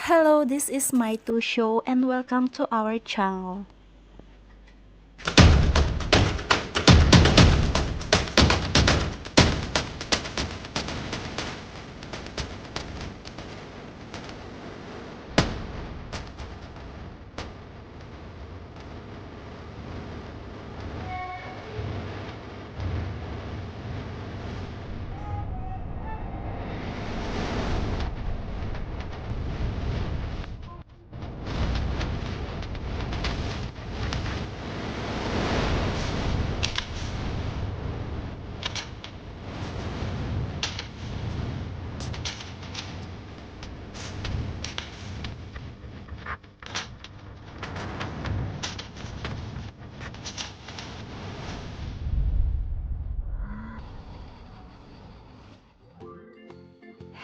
Hello, this is my two show and welcome to our channel.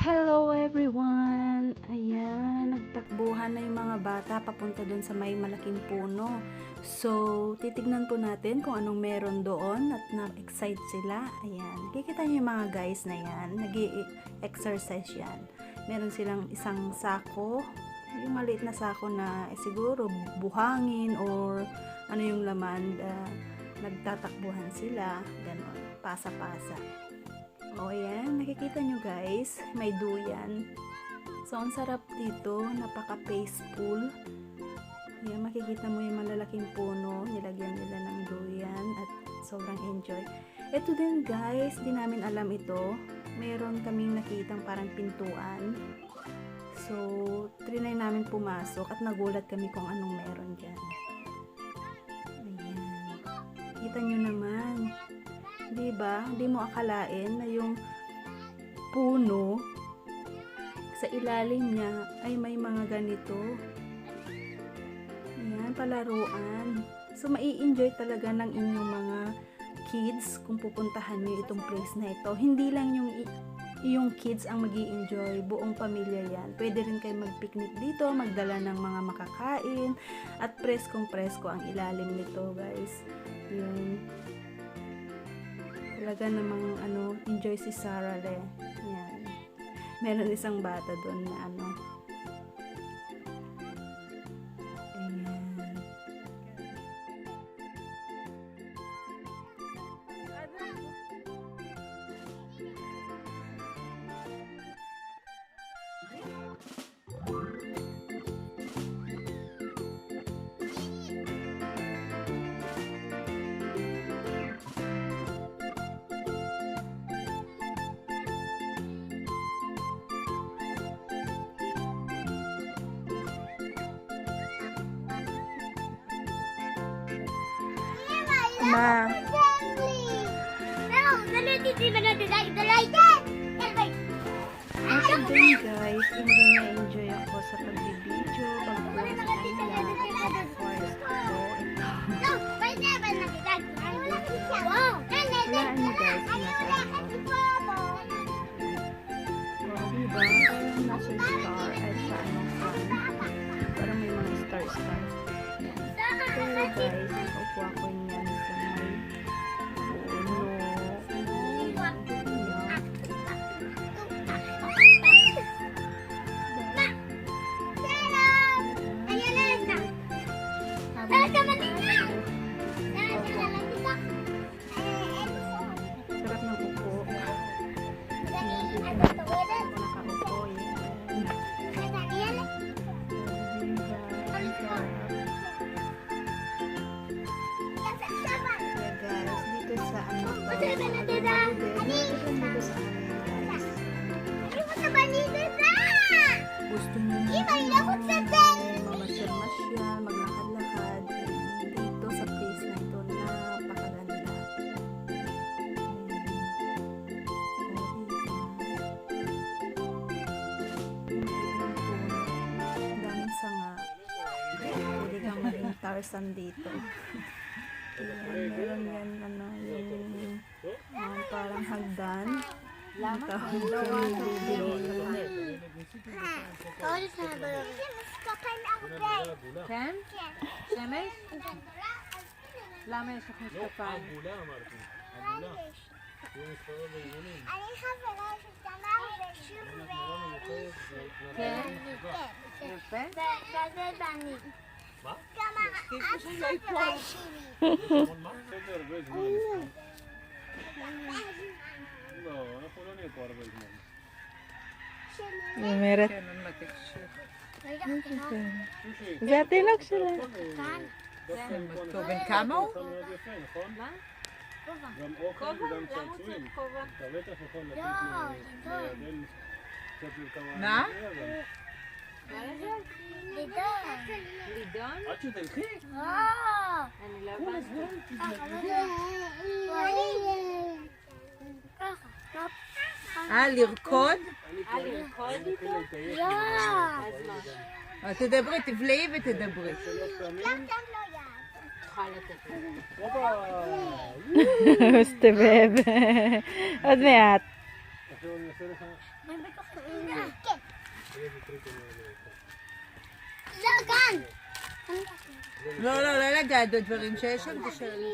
Hello everyone! Ayan, nagtakbuhan na yung mga bata papunta doon sa may malaking puno. So, titignan po natin kung anong meron doon at na-excite sila. Ayan, kikita niyo yung mga guys na yan, nag-exercise yan. Meron silang isang sako, yung maliit na sako na siguro buhangin or ano yung laman, nagtatakbuhan sila, ganon, pasa-pasa. O ayan, nakikita nyo guys, may duyan. So, ang sarap dito, napaka-peaceful. Ayan, makikita mo yung malalaking puno, nilagyan nila ng duyan at sobrang enjoy. Ito din guys, di namin alam ito. Meron kaming nakitang parang pintuan. So, trinay namin pumasok at nagulat kami kung anong meron dyan. Ayan, kita nyo naman. Diba? Hindi mo akalain na yung puno sa ilalim niya ay may mga ganito. Ayan, palaruan. So, mai-enjoy talaga ng inyong mga kids kung pupuntahan niyo itong place na ito. Hindi lang yung kids ang mag-i-enjoy, buong pamilya yan. Pwede rin kayo mag-picnic dito, magdala ng mga makakain, at preskong-presko ang ilalim nito, guys. Yun. Talaga namang enjoy si Sarah le. Yan. Meron isang bata doon na Ayan. Ma. At then guys, enjoy ako sa pagbibideo, pag-vlog sa kanila. Of course, walaan niyo guys, diba? Parang nasa star at sa anong sun. Parang may mga star-star. Pero guys, upo ako niyan sa may puno. Sarap ng upo. Nakaupo yan. Gusto nyo mamasyal-masyal, maglakad-lakad dito sa place na ito, napakaganda. Ang daming sanga. Pwede kang maging Tarzan dito. Meron yan yung parang hagdan. כן? שמש? למה יש לך משקפיים? אני חברה של תמר ושוב כן? יפה. מה? חיכו שלא ייפול. בסדר, הרבה זמן. לא, אנחנו לא נהיה פה הרבה זמן. היא אומרת, כן, עוד מעט תקשיב. שושי, זה התינוק שלה. טוב, בן כמה הוא? אתה מאוד יפה, נכון? מה? גם אוכל וגם למה הוא צריך צעצועים. כובע? אתה בטח יכול לתת לירדן קצת כמה... מה? אבל- לידון? עד שתלכי? אני לא הבנתי. לרקוד? לרקוד איתו? אז מה? תדברי, תבלעי ותדברי. שלוש פעמים? תוכל לתת לי. הופה! הוא מסתובב. עוד מעט. עכשיו אני אעשה לך... איזה טריק אני אעשה לך. לא לגעת בדברים שיש שם, תשאלי.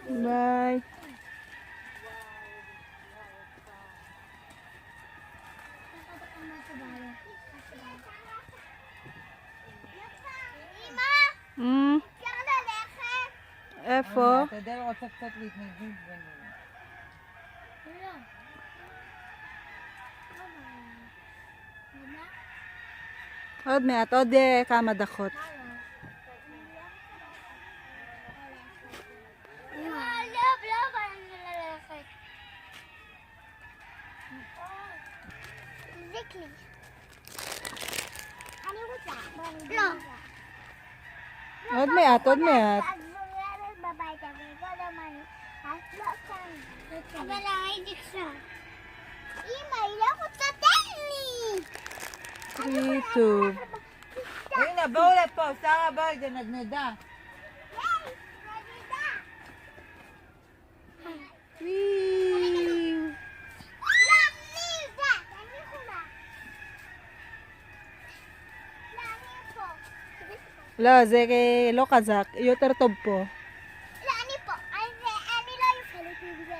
ביי. איפה? תדל רוצה קצת להתנגד בנו. עוד מעט, עוד כמה דקות. עוד מעט, עוד מעט. אבל הייתי עכשיו. אמא, היא לא רוצה תן לי. ריטוב. הנה, בואו לפה, שרה בואי, זה נדנדה. לא, זה לא חזק, יותר טוב פה. לא, אני פה. אני לא יכולת עם זה.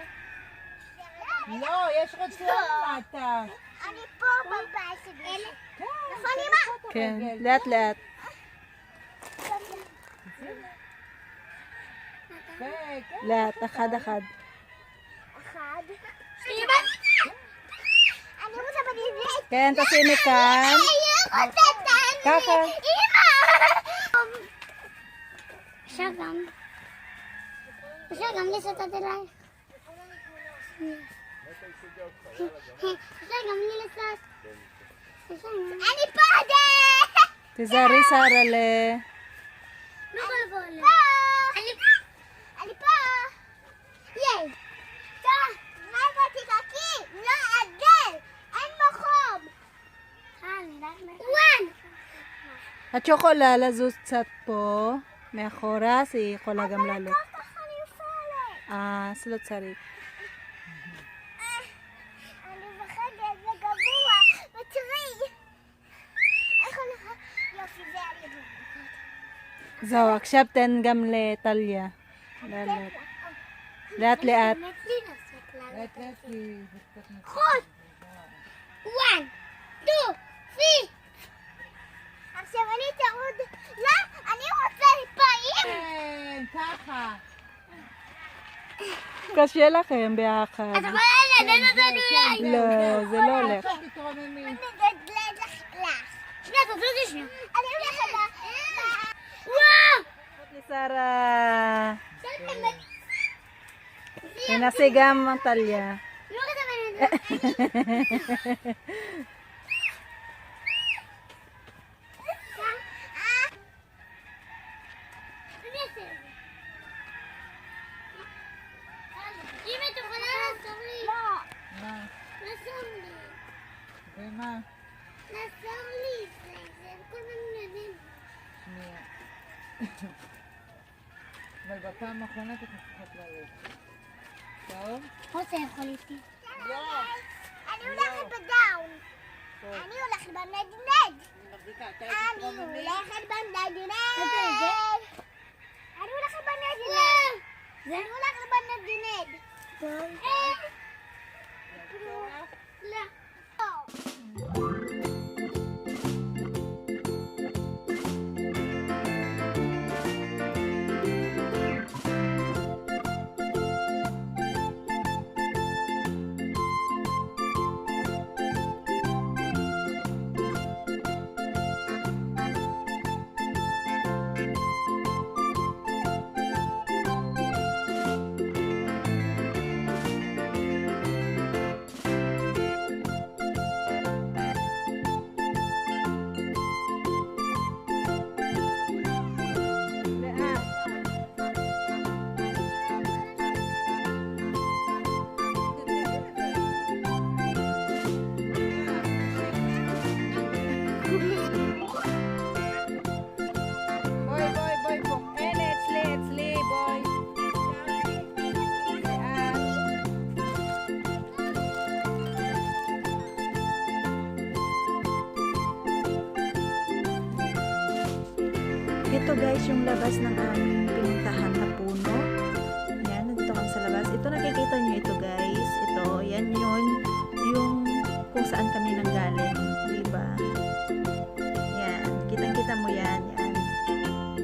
לא, יש רצועה מטה. אני פה בבית שלי. נכון, אמא? כן, לאט לאט. לאט, אחד אחד. אחד. אמא! אני רוצה בדיוק. כן, תשימי כאן. אני רוצה תן לי. ככה. אמא! אפשר גם לשתות אלייך. אפשר גם לי לשתות. אני פה עדיין! תיזהרי שרה ל... אני פה! ייי! טוב, מה הבאתי קקי? לא עגל! אין מקום! וואן! את יכולה לזוז קצת פה, מאחורה, אז היא יכולה גם לעלות. ככה נפלת! אז לא צריך. אני מפחדת, זה גבוה! ותראי! איך הולך? יופי, זה אני. זהו, עכשיו תן גם לטליה. לעלות. לאט לאט. חוט! 1, 2, 3! עכשיו אני תעוד... לא, אני רוצה לפעמים! כן, ככה. קשה לכם ביחד. את יכולה לדעת אותנו אולי! לא, זה לא הולך. עכשיו תתרוממי. אני נדלד לך. שנייה, תעשו את זה שנייה. אני הולכת ל... וואו! שרה. תנסי גם טליה. לא כתב אני... אם את יכולה לעזור לי. לא. מה? לעזור לי. ומה? לעזור לי. זה כל מיני עניינים. שנייה. אבל בפעם האחרונה אתה צריכת ללכת. טוב? רוצה יכול איתי. לא. אני הולכת בדאון. אני הולכת במנדנד. אני מחזיקה Ani hula ka banda Juned. Ani hula ka banda Juned. Ani hula ka banda Juned. La. Boy, boy. Let's leave, boy. Ito guys, yung labas ng aming pinuntahan na puno. Yan, nandito kami sa labas. Ito, nakikita nyo ito guys. Ito, yan yun. Yung kung saan kami nanggaling. Diba? Yan, kitang-kita mo yan. Yan.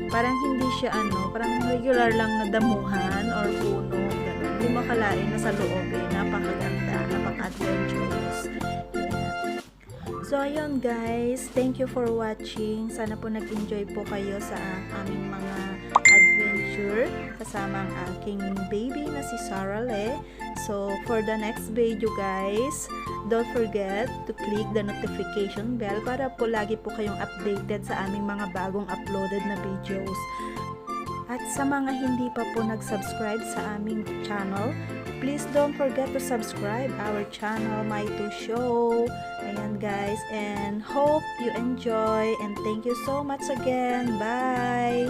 Parang hindi siya parang regular lang na damuhan or puno. Ganun. Hindi mo akalain na sa loob eh. Napakaganda, napaka-adventurous. So, ayun guys, thank you for watching. Sana po nag-enjoy po kayo sa aming mga adventure kasama ang aking baby na si Sarale. So, for the next video guys, don't forget to click the notification bell para po lagi po kayong updated sa aming mga bagong uploaded na videos. At sa mga hindi pa po nag-subscribe sa aming channel, please don't forget to subscribe our channel, My To Show. Ayan guys, and hope you enjoy and thank you so much again. Bye!